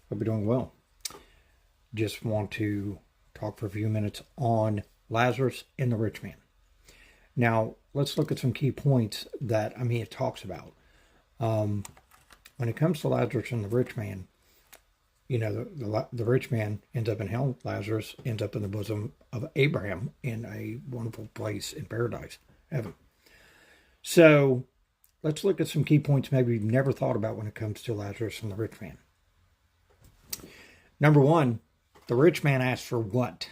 Hope you're doing well. Just want to talk for a few minutes on Lazarus and the rich man. Now, let's look at some key points that it talks about. When it comes to Lazarus and the rich man, the rich man ends up in hell. Lazarus ends up in the bosom of Abraham in a wonderful place in paradise, heaven. So let's look at some key points maybe you've never thought about when it comes to Lazarus and the rich man. Number one, the rich man asked for what?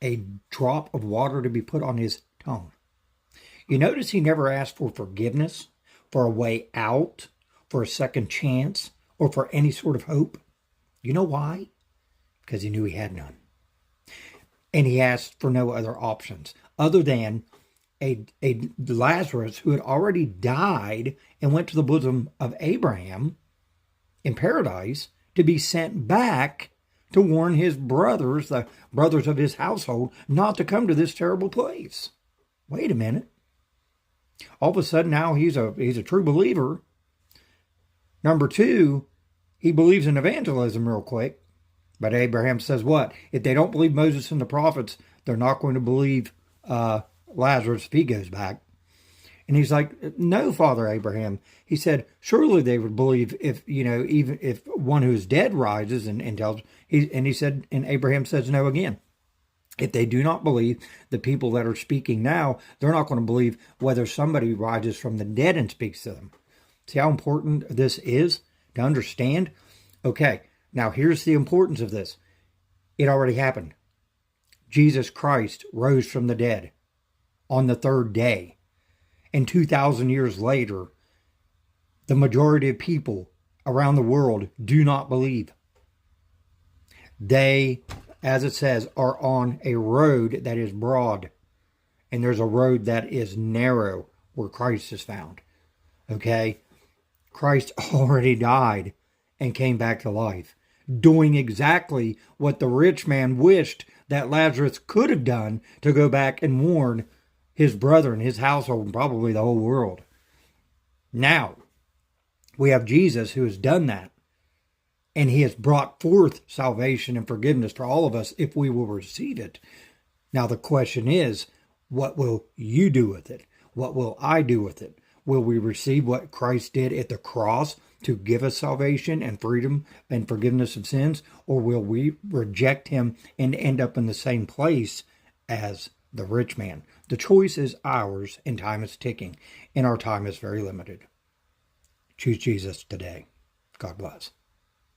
A drop of water to be put on his tongue. You notice he never asked for forgiveness, for a way out, for a second chance, or for any sort of hope. You know why? Because he knew he had none. And he asked for no other options other than a Lazarus who had already died and went to the bosom of Abraham in paradise to be sent back to warn his brothers, the brothers of his household, not to come to this terrible place. Wait a minute. All of a sudden now he's a true believer. Number two, he believes in evangelism real quick. But Abraham says what? If they don't believe Moses and the prophets, they're not going to believe Lazarus if he goes back. And he's like, no, Father Abraham. He said, surely they would believe if, even if one who is dead rises and tells. And he said, and Abraham says no again. If they do not believe the people that are speaking now, they're not going to believe whether somebody rises from the dead and speaks to them. See how important this is to understand? Okay, now here's the importance of this. It already happened. Jesus Christ rose from the dead on the third day. And 2,000 years later, the majority of people around the world do not believe. They, as it says, are on a road that is broad. And there's a road that is narrow where Christ is found. Okay? Christ already died and came back to life, doing exactly what the rich man wished that Lazarus could have done to go back and warn his brother and his household and probably the whole world. Now, we have Jesus who has done that. And he has brought forth salvation and forgiveness for all of us if we will receive it. Now the question is, what will you do with it? What will I do with it? Will we receive what Christ did at the cross to give us salvation and freedom and forgiveness of sins? Or will we reject him and end up in the same place as the rich man? The choice is ours and time is ticking. And our time is very limited. Choose Jesus today. God bless.